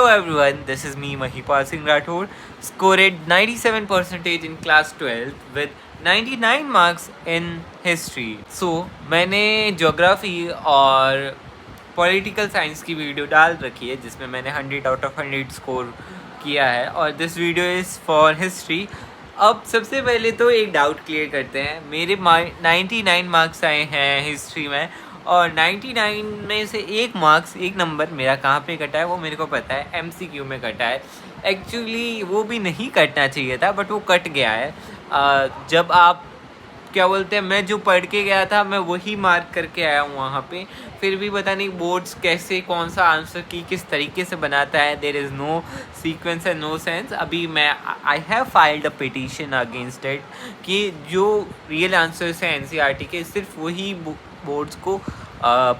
Hello everyone, this is me Mahipal Singh Rathore, scored 97% in class 12 with 99 marks in history. So मैंने geography और political science की video डाल रखी है जिसमें मैंने 100 आउट ऑफ 100 स्कोर किया है और this video is for history. अब सबसे पहले तो एक डाउट क्लियर करते हैं. मेरे 99 मार्क्स आए हैं हिस्ट्री में और 99 में से एक नंबर मेरा कहाँ पे कटा है वो मेरे को पता है. MCQ में कटा है. एक्चुअली वो भी नहीं कटना चाहिए था बट वो कट गया है. जब आप क्या बोलते हैं, मैं जो पढ़ के गया था मैं वही मार्क करके आया हूँ वहाँ पे. फिर भी पता नहीं बोर्ड्स कैसे कौन सा आंसर की किस तरीके से बनाता है. There is no sequence and no sense. अभी मैं I have filed a petition against it कि जो रियल आंसर्स हैं NCERT के सिर्फ वही बोर्ड्स को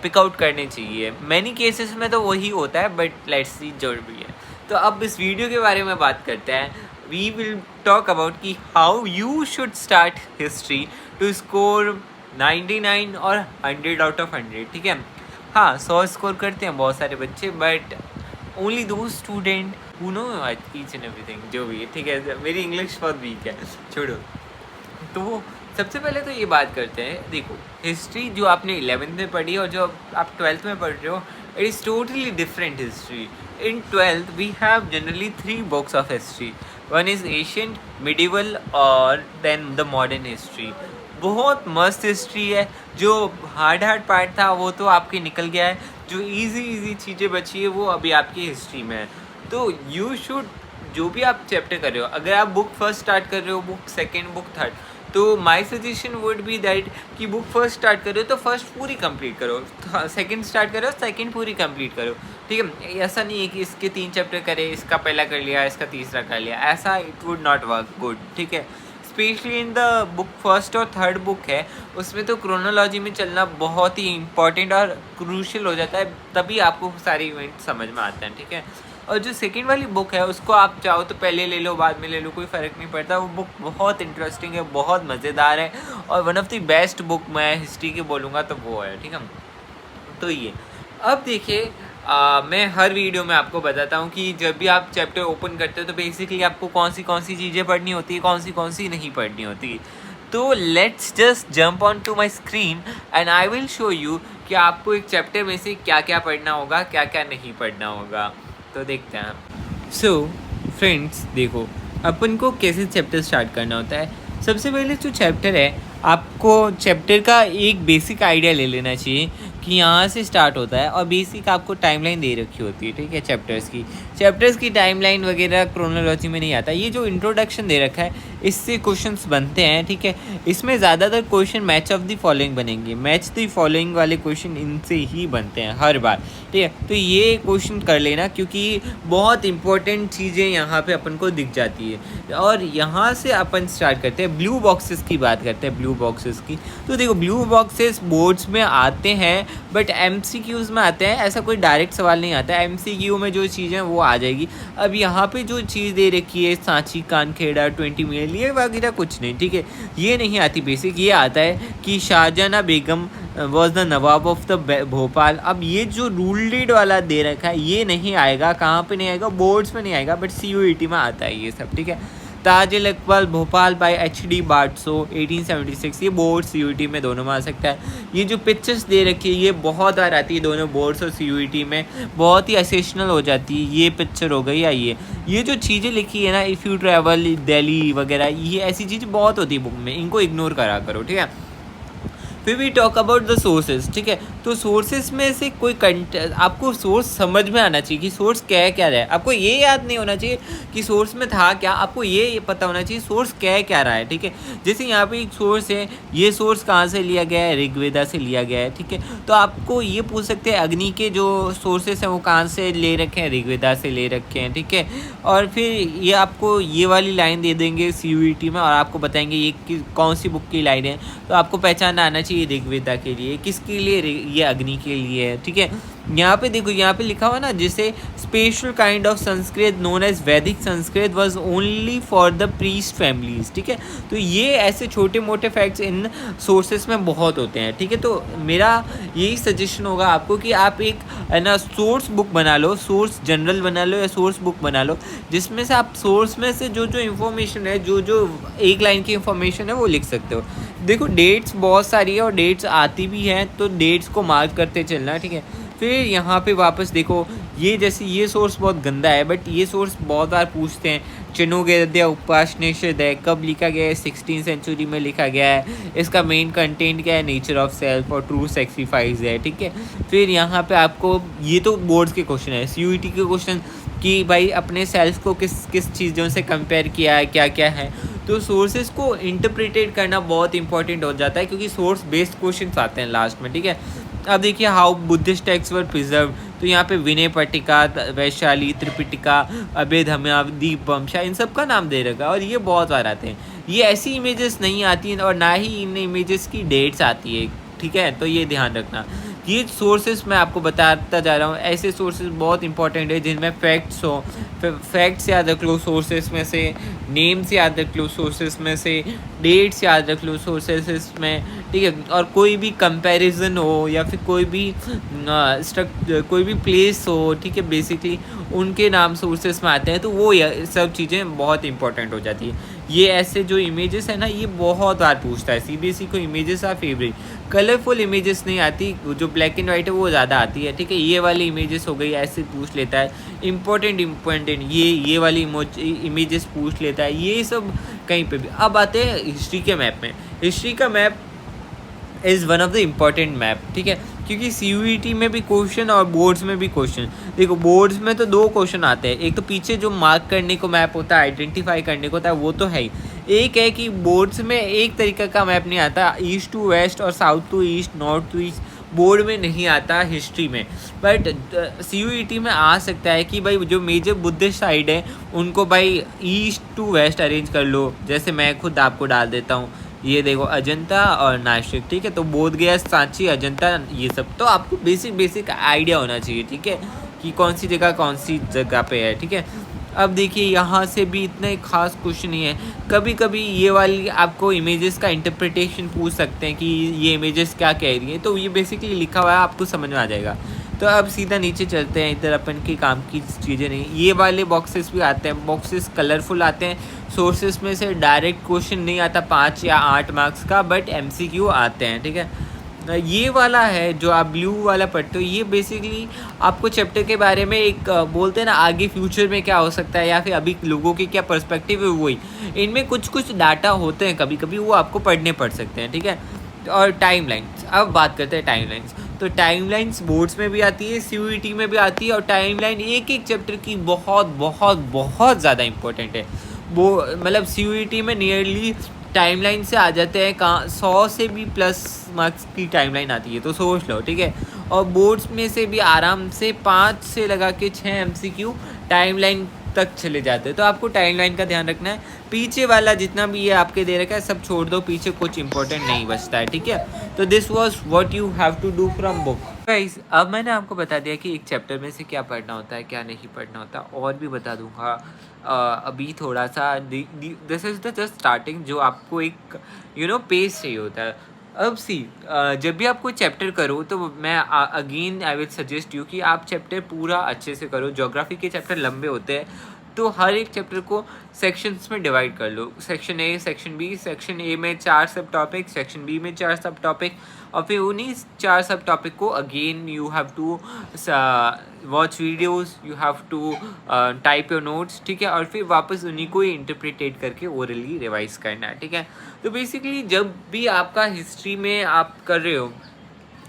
पिकआउट करने चाहिए. मैनी केसेस में तो वही होता है बट लेट्स सी जो भी है. तो अब इस वीडियो के बारे में बात करते हैं. वी विल टॉक अबाउट कि how you should start history to score 99 और 100 आउट ऑफ 100. ठीक है, हाँ 100 स्कोर करते हैं बहुत सारे बच्चे बट ओनली दो student who know each and everything. जो भी है ठीक है, मेरी इंग्लिश बहुत वीक है, छोड़ो. तो सबसे पहले तो ये बात करते हैं. देखो, हिस्ट्री जो आपने 11th में पढ़ी और जो आप 12th में पढ़ रहे हो, it is totally different history. In 12th we have generally 3 books of history. One is ancient, medieval और then the modern history. बहुत मस्त हिस्ट्री है. जो हार्ड पार्ट था वो तो आपके निकल गया है. जो इजी चीज़ें बची है वो अभी आपकी हिस्ट्री में है. तो यू शुड जो भी आप चैप्टर कर रहे हो, अगर आप बुक फर्स्ट स्टार्ट कर रहे हो, बुक सेकेंड, बुक थर्ड, तो my suggestion would be that कि बुक फर्स्ट स्टार्ट करो तो फर्स्ट पूरी कंप्लीट करो, सेकंड स्टार्ट करो सेकंड पूरी कंप्लीट करो. ठीक है, ऐसा नहीं है कि इसके 3 चैप्टर करे, इसका पहला कर लिया, इसका तीसरा कर लिया, ऐसा it would not work good. ठीक है, specially in the book first और थर्ड बुक है, उसमें तो क्रोनोलॉजी में चलना बहुत ही इंपॉर्टेंट और क्रूशियल हो जाता है, तभी आपको सारे इवेंट समझ में आते हैं. ठीक है, और जो सेकेंड वाली बुक है उसको आप चाहो तो पहले ले लो बाद में ले लो, कोई फ़र्क नहीं पड़ता. वो बुक बहुत इंटरेस्टिंग है, बहुत मज़ेदार है और one of the best book मैं हिस्ट्री की बोलूँगा तो वो है. ठीक है, तो ये अब देखिए, मैं हर वीडियो में आपको बताता हूँ कि जब भी आप चैप्टर ओपन करते हो तो बेसिकली आपको कौन सी चीज़ें पढ़नी होती है, कौन सी नहीं पढ़नी होती. तो let's just jump on to my screen and I will show you कि आपको एक चैप्टर में से क्या क्या पढ़ना होगा, क्या क्या नहीं पढ़ना होगा. तो देखते हैं. सो फ्रेंड्स, देखो अपन को कैसे चैप्टर स्टार्ट करना होता है. सबसे पहले जो चैप्टर है, आपको चैप्टर का एक बेसिक आइडिया ले लेना चाहिए कि यहाँ से स्टार्ट होता है और बेसिक आपको टाइमलाइन दे रखी होती है. ठीक है, चैप्टर्स की टाइमलाइन वगैरह क्रोनोलॉजी में नहीं आता. ये जो इंट्रोडक्शन दे रखा है इससे क्वेश्चंस बनते हैं. ठीक है, इसमें ज़्यादातर question match of the following बनेंगे. मैच द फॉलोइंग वाले क्वेश्चन इनसे ही बनते हैं हर बार. ठीक है, तो ये क्वेश्चन कर लेना क्योंकि बहुत इंपॉर्टेंट चीज़ें यहाँ पे अपन को दिख जाती है. और यहाँ से अपन स्टार्ट करते हैं. ब्लू बॉक्सेस की बात करते हैं. ब्लू बॉक्सेस की तो देखो, ब्लू बॉक्सेस बोर्ड्स में आते हैं बट MCQs में आते हैं. ऐसा कोई डायरेक्ट सवाल नहीं आता है. MCQ में जो चीज़ है वो आ जाएगी. अब यहाँ पे जो चीज़ दे रखी है, सांची कानखेड़ा 20 मील, ये वगैरह कुछ नहीं. ठीक है, ये नहीं आती. बेसिक ये आता है कि Shahjahan Begum was the Nawab of the Bhopal. अब ये जो रूल्ड वाला दे रखा है ये नहीं आएगा. कहाँ पे नहीं आएगा? बोर्ड्स में नहीं आएगा बट CUET में आता है ये सब. ठीक है, ताजुल इकबाल भोपाल बाय HD बाटसो 1876, ये बोर्ड CUET में दोनों में आ सकता है. ये जो पिक्चर्स दे रखी है ये बहुत बार आती है दोनों बोर्ड्स और CUET में, बहुत ही असेशनल हो जाती है. ये पिक्चर हो गई या ये जो चीज़ें लिखी है ना, इफ़ यू ट्रैवल दिल्ली वगैरह, ये ऐसी चीज़ें बहुत होती है बुक में, इनको इग्नोर करा करो. ठीक है, फिर भी टॉक अबाउट द सोर्सेज. ठीक है, तो सोर्सेज में से कोई आपको सोर्स समझ में आना चाहिए कि सोर्स क्या है, क्या रहा है. आपको ये याद नहीं होना चाहिए कि सोर्स में था क्या, आपको ये पता होना चाहिए सोर्स क्या है, क्या रहा है. ठीक है, जैसे यहाँ पे एक सोर्स है, ये सोर्स कहाँ से लिया गया है? ऋग्वेदा से लिया गया है. ठीक है, तो आपको ये पूछ सकते हैं अग्नि के जो सोर्सेस हैं वो कहाँ से ले रखे हैं? ऋग्वेदा से ले रखे हैं. ठीक है, और फिर ये आपको ये वाली लाइन दे देंगे CUET में और आपको बताएंगे ये कौन सी बुक की लाइन है. तो आपको पहचानना आना चाहिए ऋग्वेदा के लिए, किसके लिए? ये अग्नि के लिए है. ठीक है, यहाँ पे देखो, यहाँ पे लिखा हुआ ना, जिसे special kind of Sanskrit known as Vedic Sanskrit was only for the priest families, ठीक है। तो ये ऐसे छोटे मोटे फैक्ट्स इन सोर्सेस में बहुत होते हैं, ठीक है। तो मेरा यही सजेशन होगा आपको कि आप एक है ना सोर्स बुक बना लो, सोर्स जनरल बना लो या सोर्स बुक बना लो, जिसमें से आप सोर्स में से जो जो इन्फॉर्मेशन है, जो जो एक लाइन की इन्फॉर्मेशन है वो लिख सकते हो। देखो डेट्स बहुत सारी है और डेट्स आती भी हैं, तो डेट्स को मार्क करते चलना, ठीक है। फिर यहाँ पे वापस देखो, ये जैसे ये सोर्स बहुत गंदा है, बट ये सोर्स बहुत बार पूछते हैं। चनुगेद्य उपासनिषद है, कब लिखा गया है? 16th सेंचुरी में लिखा गया है। इसका मेन कंटेंट क्या है? नेचर ऑफ सेल्फ और ट्रू सेक्रीफाइस है, ठीक है। फिर यहाँ पे आपको, ये तो बोर्ड्स के क्वेश्चन है, CUET के क्वेश्चन कि भाई अपने सेल्फ को किस किस चीज़ों से कंपेयर किया है, क्या क्या है। तो सोर्सेज को इंटरप्रिटेट करना बहुत इंपॉर्टेंट हो जाता है, क्योंकि सोर्स बेस्ड क्वेश्चन आते हैं लास्ट में, ठीक है। अब देखिए how Buddhist text were preserve, तो यहाँ पे विनय पट्टिका, वैशाली, त्रिपिटिका, अभेदहम्यादि, वंशा, इन सब का नाम दे रखा है और ये बहुत बार आते हैं। ये ऐसी इमेजेस नहीं आती और ना ही इन इमेजेस की डेट्स आती है, ठीक है। तो ये ध्यान रखना। ये सोर्सेज मैं आपको बताता जा रहा हूँ, ऐसे सोर्सेज बहुत इंपॉर्टेंट है जिनमें फैक्ट्स हो। फैक्ट्स याद रख लो सोर्सेज में से, नेम्स याद रख लो सोर्सेज में से, डेट्स याद रख लो सोर्सेज में, ठीक है। और कोई भी कंपैरिजन हो या फिर कोई भी कोई भी प्लेस हो, ठीक है, बेसिकली उनके नाम सोर्सेज में आते हैं, तो वो सब चीज़ें बहुत इंपॉर्टेंट हो जाती है। ये ऐसे जो इमेजेस है ना, ये बहुत बार पूछता है CBSE को, images are favourite. Colourful images नहीं आती, जो ब्लैक एंड वाइट है वो ज़्यादा आती है, ठीक है। ये वाली इमेजेस हो गई, ऐसे पूछ लेता है। इम्पोर्टेंट ये वाली इमेजेस पूछ लेता है, ये सब कहीं पे भी। अब आते हैं हिस्ट्री के मैप में। हिस्ट्री का map is one of the important map, ठीक है, क्योंकि CUET में भी क्वेश्चन और बोर्ड्स में भी क्वेश्चन। देखो बोर्ड्स में तो 2 क्वेश्चन आते हैं, एक तो पीछे जो मार्क करने को मैप होता है, आइडेंटिफाई करने को होता है, वो तो है ही। एक है कि बोर्ड्स में एक तरीके का मैप नहीं आता, ईस्ट टू वेस्ट और south to east, north to east board में नहीं आता हिस्ट्री में। बट CUET में आ सकता है कि भाई जो मेजर बुद्धिस्ट साइड है उनको भाई ईस्ट टू वेस्ट अरेंज कर लो। जैसे मैं खुद आपको डाल देता हूँ, ये देखो अजंता और नासिक, ठीक है। तो बोध गया, सांची, अजंता, ये सब तो आपको बेसिक आइडिया होना चाहिए, ठीक है, कि कौन सी जगह पे है, ठीक है। अब देखिए यहाँ से भी इतना खास क्वेश्चन नहीं है। कभी कभी ये वाली आपको इमेजेस का इंटरप्रिटेशन पूछ सकते हैं कि ये इमेजेस क्या कह रही है, तो ये बेसिकली लिखा हुआ है, आपको समझ में आ जाएगा। तो अब सीधा नीचे चलते हैं, इधर अपन के काम की चीज़ें नहीं। ये वाले बॉक्सेस भी आते हैं, बॉक्सेस कलरफुल आते हैं। सोर्सेस में से डायरेक्ट क्वेश्चन नहीं आता 5 या 8 मार्क्स का, बट MCQ आते हैं, ठीक है। ये वाला है जो आप ब्लू वाला पढ़ते हो, ये बेसिकली आपको चैप्टर के बारे में एक बोलते हैं ना, आगे फ्यूचर में क्या हो सकता है या फिर अभी लोगों के क्या पर्सपेक्टिव है, वही इनमें कुछ डाटा होते हैं, कभी कभी वो आपको पढ़ने पड़ सकते हैं, ठीक है। और टाइमलाइंस, अब बात करते हैं टाइमलाइंस। तो टाइमलाइंस बोर्ड्स में भी आती है, CUET में भी आती है, और टाइमलाइन एक एक चैप्टर की बहुत बहुत बहुत ज़्यादा इंपॉर्टेंट है। वो मतलब CUET में नियरली टाइमलाइन से आ जाते हैं, कहाँ 100 से भी प्लस मार्क्स की टाइमलाइन आती है, तो सोच लो, ठीक है। और बोर्ड्स में से भी आराम से 5 से लगा के 6 MCQ टाइमलाइन तक चले जाते हैं, तो आपको टाइमलाइन का ध्यान रखना है। पीछे वाला जितना भी ये आपके दे रखा है सब छोड़ दो, पीछे कुछ इंपॉर्टेंट नहीं बचता है, ठीक है। तो this was what you have to do from book. Guys, अब मैंने आपको बता दिया कि एक चैप्टर में से क्या पढ़ना होता है, क्या नहीं पढ़ना होता, और भी बता दूंगा। अभी थोड़ा सा this is the just starting, जो आपको एक पेज चाहिए होता है। अब जब भी आप कोई चैप्टर करो तो मैं again I will suggest you कि आप चैप्टर पूरा अच्छे से करो। ज्योग्राफी के चैप्टर लंबे होते हैं, तो हर एक चैप्टर को सेक्शंस में डिवाइड कर लो। Section A, section B, section A में 4 सब टॉपिक, सेक्शन बी में 4 सब टॉपिक, और फिर उन्हीं 4 सब टॉपिक को again you have to watch videos, you have to type your notes, ठीक है। और फिर वापस उन्हीं को ही इंटरप्रिटेट करके ओरली रिवाइज करना है, ठीक है। तो बेसिकली जब भी आपका हिस्ट्री में आप कर रहे हो,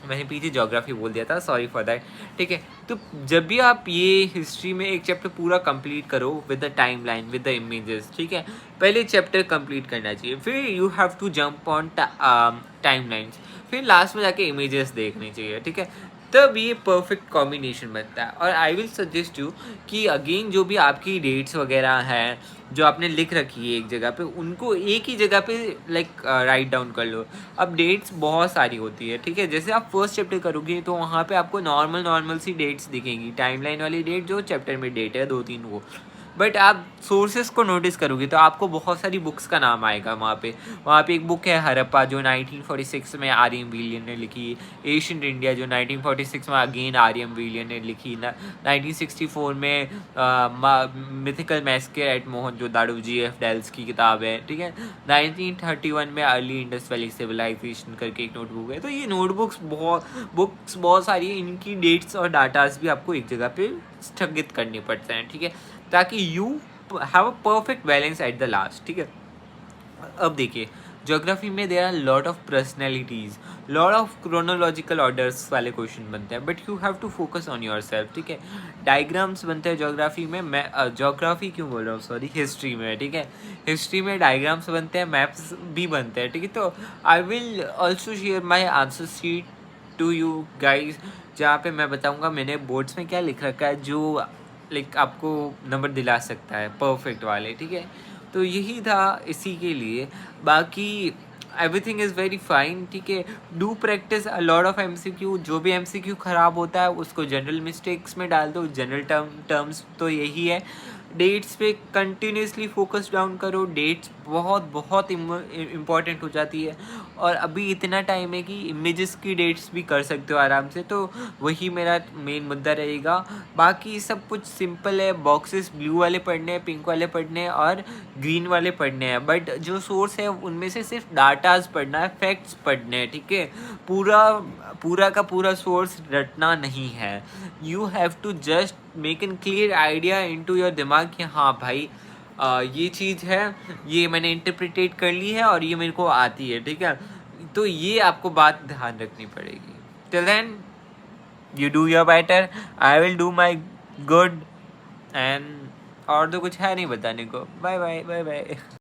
मैंने पीछे ज्योग्राफी बोल दिया था, सॉरी फॉर दैट, ठीक है। तो जब भी आप ये हिस्ट्री में एक चैप्टर पूरा कंप्लीट करो with the time line, with the images, ठीक है, पहले चैप्टर कंप्लीट करना चाहिए, फिर you have to jump on time lines, फिर लास्ट में जाके इमेजेस देखनी चाहिए, ठीक है। तब ये परफेक्ट कॉम्बिनेशन बनता है। और आई विल सजेस्ट यू कि अगेन जो भी आपकी डेट्स वगैरह हैं जो आपने लिख रखी है एक जगह पे, उनको एक ही जगह पे लाइक राइट डाउन कर लो। अब डेट्स बहुत सारी होती है, ठीक है। जैसे आप फर्स्ट चैप्टर करोगे तो वहाँ पे आपको नॉर्मल सी डेट्स दिखेंगी, टाइमलाइन वाली डेट जो चैप्टर में डेट है 2-3 वो। बट आप सोर्सेस को नोटिस करोगे तो आपको बहुत सारी बुक्स का नाम आएगा वहाँ पे एक बुक है हड़प्पा जो 1946 में आर एम विलियन ने लिखी, एशियंट इंडिया जो 1946 में अगेन आर एम विलियन ने लिखी, 1964 में मिथिकल मैस्कर एट मोहन जो दारू जी एफ डेल्स की किताब है, ठीक है। 1931 में अर्ली इंडस वैली सिविलाइजेशन करके एक नोटबुक है। तो ये नोटबुक्स बहुत सारी है, इनकी डेट्स और डाटाज भी आपको एक जगह पे स्थगित करने पड़ते हैं, ठीक है, ताकि you have a perfect balance at the last, ठीक है। अब देखिए ज्योग्राफी में there are lot of personalities, lot of chronological orders वाले क्वेश्चन बनते हैं, but you have to focus on your self, ठीक है। डायग्राम्स बनते हैं ज्योग्राफी में, मैं ज्योग्राफी क्यों बोल रहा हूँ, सॉरी, हिस्ट्री में, ठीक है। हिस्ट्री में डायग्राम्स बनते हैं, मैप्स भी बनते हैं, ठीक है। तो I will also share my answer sheet to you guys, जहाँ पे मैं बताऊँगा मैंने बोर्ड्स में क्या लिख रखा है जो लाइक आपको नंबर दिला सकता है परफेक्ट वाले, ठीक है। तो यही था इसी के लिए, बाकी एवरीथिंग इज़ वेरी फाइन, ठीक है। Do practice a lot of MCQ, जो भी एमसीक्यू ख़राब होता है उसको जनरल मिस्टेक्स में डाल दो, जनरल टर्म्स तो यही है। डेट्स पे कंटिन्यूसली फोकस डाउन करो, डेट्स बहुत इम्पॉर्टेंट हो जाती है। और अभी इतना टाइम है कि इमेजेस की डेट्स भी कर सकते हो आराम से, तो वही मेरा मेन मुद्दा रहेगा। बाकी सब कुछ सिंपल है, बॉक्सेस ब्लू वाले पढ़ने हैं, पिंक वाले पढ़ने हैं और ग्रीन वाले पढ़ने हैं, बट जो सोर्स है उनमें से सिर्फ डाटाज पढ़ना है, फैक्ट्स पढ़ने हैं, ठीक है। पूरा का पूरा सोर्स रटना नहीं है। You have to just make an clear idea into your दिमाग कि हाँ भाई ये चीज़ है, ये मैंने इंटरप्रिटेट कर ली है और ये मेरे को आती है, ठीक है। तो ये आपको बात ध्यान रखनी पड़ेगी। Till then you do your better, I will do my good, and और तो कुछ है नहीं बताने को। Bye bye bye bye.